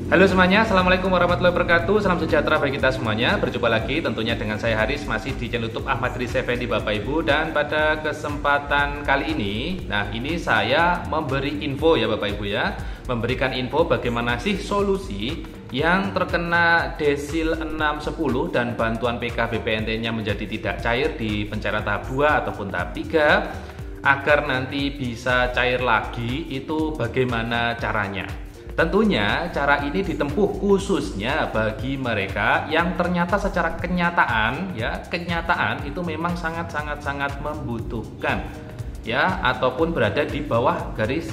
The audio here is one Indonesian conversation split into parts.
Halo semuanya, Assalamualaikum warahmatullahi wabarakatuh. Salam sejahtera bagi kita semuanya. Berjumpa lagi tentunya dengan saya Haris, masih di channel YouTube Ahmad Riz Effendi Bapak Ibu. Dan pada kesempatan kali ini, ini saya memberi info ya Bapak Ibu ya, memberikan info bagaimana sih solusi yang terkena desil 610 dan bantuan PKBPNT-nya menjadi tidak cair di pencairan tahap 2 ataupun tahap 3 agar nanti bisa cair lagi. Itu bagaimana caranya? Tentunya cara ini ditempuh khususnya bagi mereka yang ternyata secara kenyataan itu memang sangat membutuhkan ya, ataupun berada di bawah garis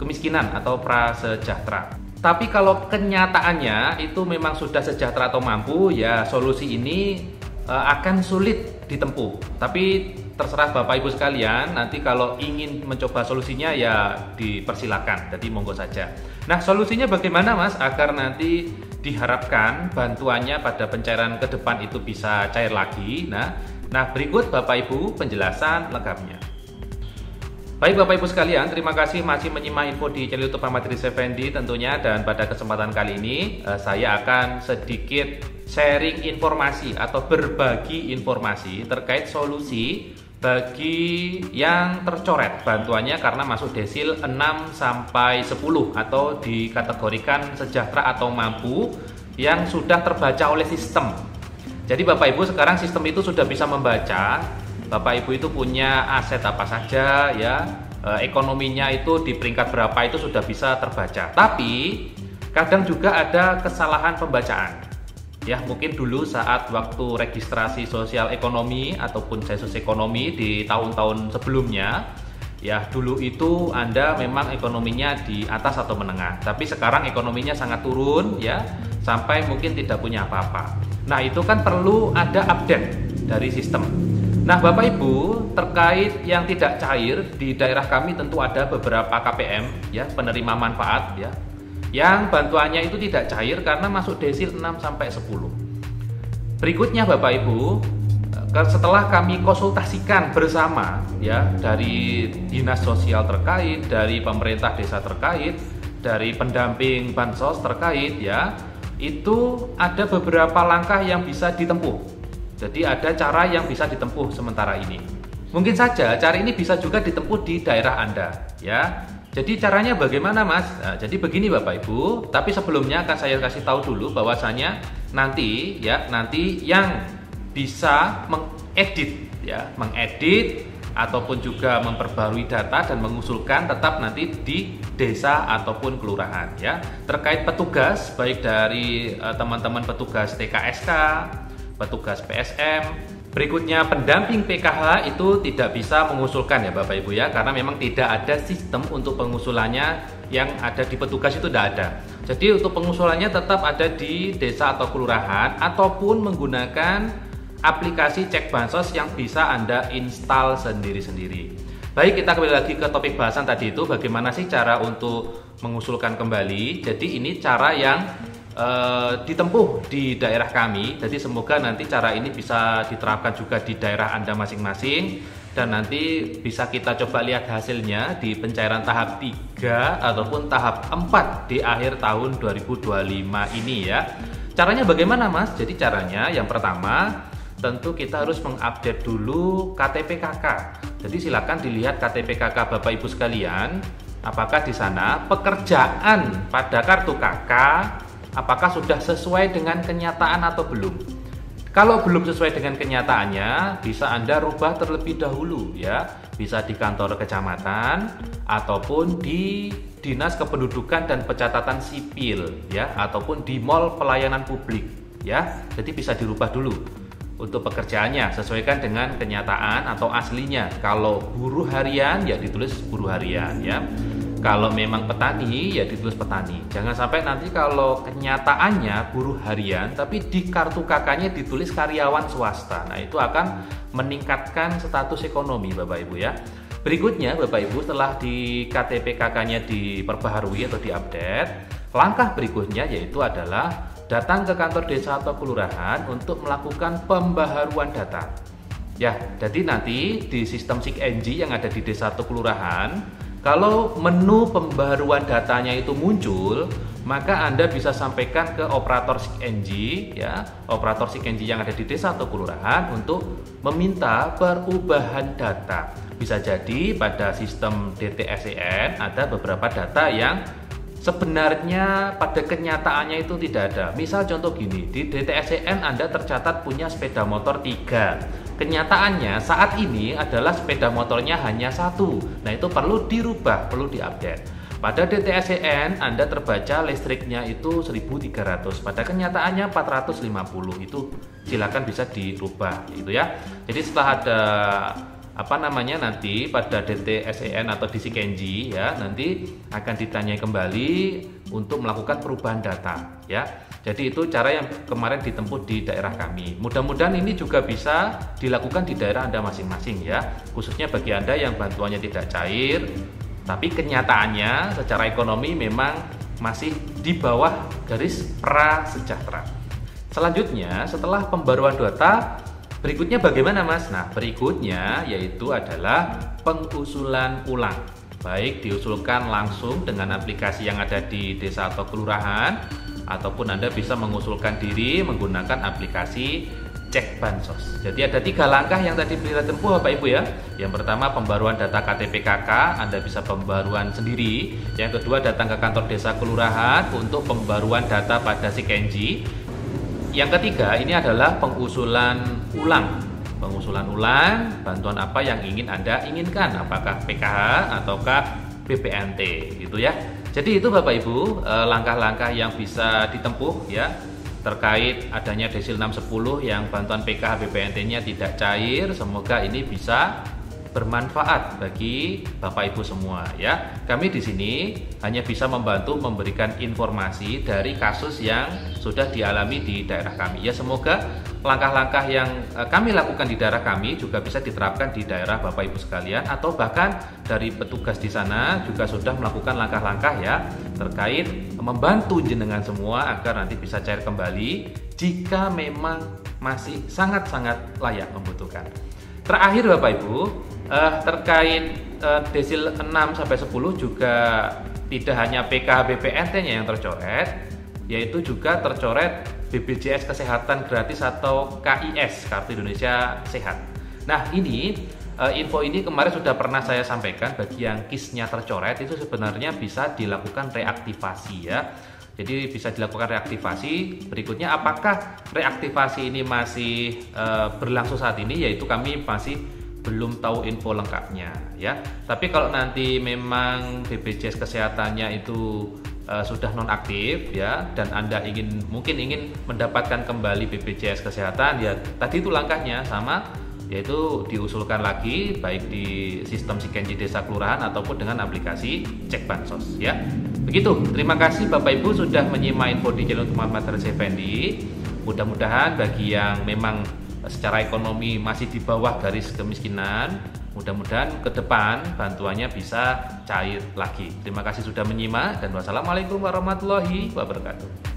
kemiskinan atau prasejahtera. Tapi kalau kenyataannya itu memang sudah sejahtera atau mampu, ya solusi ini akan sulit ditempuh. Tapi terserah Bapak Ibu sekalian, nanti kalau ingin mencoba solusinya ya dipersilakan, jadi monggo saja. Nah, solusinya bagaimana Mas agar nanti diharapkan bantuannya pada pencairan ke depan itu bisa cair lagi? Nah berikut Bapak Ibu penjelasan lengkapnya. Baik Bapak Ibu sekalian, terima kasih masih menyimak info di channel YouTube Ahmad Riz Effendi tentunya. Dan pada kesempatan kali ini saya akan sedikit sharing informasi atau berbagi informasi terkait solusi bagi yang tercoret bantuannya karena masuk desil 6-10 atau dikategorikan sejahtera atau mampu yang sudah terbaca oleh sistem. Jadi Bapak Ibu sekarang sistem itu sudah bisa membaca Bapak Ibu itu punya aset apa saja ya, ekonominya itu di peringkat berapa itu sudah bisa terbaca. Tapi kadang juga ada kesalahan pembacaan. Ya, mungkin dulu saat waktu registrasi sosial ekonomi ataupun sensus ekonomi di tahun-tahun sebelumnya, ya dulu itu Anda memang ekonominya di atas atau menengah. Tapi sekarang ekonominya sangat turun ya, sampai mungkin tidak punya apa-apa. Nah, itu kan perlu ada update dari sistem. Nah, Bapak Ibu, terkait yang tidak cair di daerah kami tentu ada beberapa KPM ya, penerima manfaat ya, yang bantuannya itu tidak cair karena masuk desil 6-10. Berikutnya Bapak Ibu, setelah kami konsultasikan bersama ya dari dinas sosial terkait, dari pemerintah desa terkait, dari pendamping bansos terkait ya, itu ada beberapa langkah yang bisa ditempuh. Jadi ada cara yang bisa ditempuh sementara ini. Mungkin saja cara ini bisa juga ditempuh di daerah Anda ya. Jadi caranya bagaimana Mas? Nah, jadi begini Bapak Ibu, tapi sebelumnya akan saya kasih tahu dulu bahwasanya nanti yang bisa mengedit ataupun juga memperbarui data dan mengusulkan tetap nanti di desa ataupun kelurahan ya. Terkait petugas baik dari teman-teman petugas TKSK, petugas PSM, berikutnya pendamping PKH itu tidak bisa mengusulkan ya Bapak Ibu ya, karena memang tidak ada sistem untuk pengusulannya yang ada di petugas itu tidak ada. Jadi untuk pengusulannya tetap ada di desa atau kelurahan ataupun menggunakan aplikasi cek bansos yang bisa Anda install sendiri-sendiri. Baik, kita kembali lagi ke topik bahasan tadi itu, bagaimana sih cara untuk mengusulkan kembali. Jadi ini cara yang ditempuh di daerah kami. Jadi semoga nanti cara ini bisa diterapkan juga di daerah Anda masing-masing, dan nanti bisa kita coba lihat hasilnya di pencairan tahap 3 ataupun tahap 4 di akhir tahun 2025 ini ya. Caranya bagaimana Mas? Jadi caranya yang pertama tentu kita harus mengupdate dulu KTP KK. Jadi silakan dilihat KTP KK Bapak Ibu sekalian, apakah di sana pekerjaan pada kartu KK apakah sudah sesuai dengan kenyataan atau belum. Kalau belum sesuai dengan kenyataannya, bisa Anda rubah terlebih dahulu ya. Bisa di kantor kecamatan ataupun di Dinas Kependudukan dan Pencatatan Sipil ya, ataupun di mall pelayanan publik ya. Jadi bisa dirubah dulu untuk pekerjaannya, sesuaikan dengan kenyataan atau aslinya. Kalau buruh harian ya ditulis buruh harian ya. Kalau memang petani ya ditulis petani. Jangan sampai nanti kalau kenyataannya buruh harian tapi di kartu KK-nya ditulis karyawan swasta. Nah, itu akan meningkatkan status ekonomi Bapak Ibu ya. Berikutnya Bapak Ibu, setelah di KTP KK-nya diperbaharui atau diupdate, langkah berikutnya yaitu adalah datang ke kantor desa atau kelurahan untuk melakukan pembaharuan data. Ya, jadi nanti di sistem SIKNJ yang ada di desa atau kelurahan Kalau menu pembaruan datanya itu muncul, maka Anda bisa sampaikan ke operator SIKNJ ya, operator SIKNJ yang ada di desa atau kelurahan untuk meminta perubahan data. Bisa jadi pada sistem DTSEN ada beberapa data yang sebenarnya pada kenyataannya itu tidak ada. Misal contoh gini, di DTSEN Anda tercatat punya sepeda motor 3. Kenyataannya saat ini adalah sepeda motornya hanya 1. Nah, itu perlu dirubah, perlu diupdate. Pada DTSEN Anda terbaca listriknya itu 1.300, pada kenyataannya 450. Itu silakan bisa dirubah gitu ya. Jadi setelah ada nanti pada DTSEN atau di SIKNJ ya, nanti akan ditanyai kembali untuk melakukan perubahan data ya. Jadi itu cara yang kemarin ditempuh di daerah kami. Mudah-mudahan ini juga bisa dilakukan di daerah Anda masing-masing ya, khususnya bagi Anda yang bantuannya tidak cair tapi kenyataannya secara ekonomi memang masih di bawah garis prasejahtera. Selanjutnya, setelah pembaruan data, berikutnya bagaimana Mas? Nah, berikutnya yaitu adalah pengusulan ulang. Baik diusulkan langsung dengan aplikasi yang ada di desa atau kelurahan, ataupun Anda bisa mengusulkan diri menggunakan aplikasi Cek Bansos. Jadi ada 3 langkah yang tadi kita tempuh Bapak Ibu ya. Yang pertama pembaruan data KTP KK, Anda bisa pembaruan sendiri. Yang kedua datang ke kantor desa kelurahan untuk pembaruan data pada SIKNJ. Yang ketiga ini adalah pengusulan ulang. Pengusulan ulang, bantuan apa yang ingin Anda inginkan, apakah PKH ataukah BPNT gitu ya. Jadi itu Bapak Ibu langkah-langkah yang bisa ditempuh ya terkait adanya Desil 610 yang bantuan PKH BPNT-nya tidak cair. Semoga ini bisa bermanfaat bagi Bapak Ibu semua ya. Kami di sini hanya bisa membantu memberikan informasi dari kasus yang sudah dialami di daerah kami. Ya, semoga langkah-langkah yang kami lakukan di daerah kami juga bisa diterapkan di daerah Bapak Ibu sekalian, atau bahkan dari petugas di sana juga sudah melakukan langkah-langkah ya terkait membantu jenengan semua agar nanti bisa cair kembali jika memang masih sangat-sangat layak membutuhkan. Terakhir Bapak Ibu, terkait Desil 6-10 juga tidak hanya PKH BPNT-nya yang tercoret, yaitu juga tercoret BPJS Kesehatan Gratis atau KIS, Kartu Indonesia Sehat. Nah, ini info ini kemarin sudah pernah saya sampaikan, bagi yang KIS-nya tercoret itu sebenarnya bisa dilakukan reaktivasi ya. Jadi bisa dilakukan reaktivasi. Berikutnya apakah reaktivasi ini masih berlangsung saat ini, yaitu kami masih belum tahu info lengkapnya ya. Tapi kalau nanti memang BPJS kesehatannya itu sudah nonaktif ya, dan Anda mungkin ingin mendapatkan kembali BPJS kesehatan ya, tadi itu langkahnya sama, yaitu diusulkan lagi baik di sistem SIKNJ desa kelurahan ataupun dengan aplikasi Cek Bansos ya. Begitu, terima kasih Bapak Ibu sudah menyimak info di channel Muhammad Haris Effendi. Mudah-mudahan bagi yang memang secara ekonomi masih di bawah garis kemiskinan, mudah-mudahan ke depan bantuannya bisa cair lagi. Terima kasih sudah menyimak dan wassalamualaikum warahmatullahi wabarakatuh.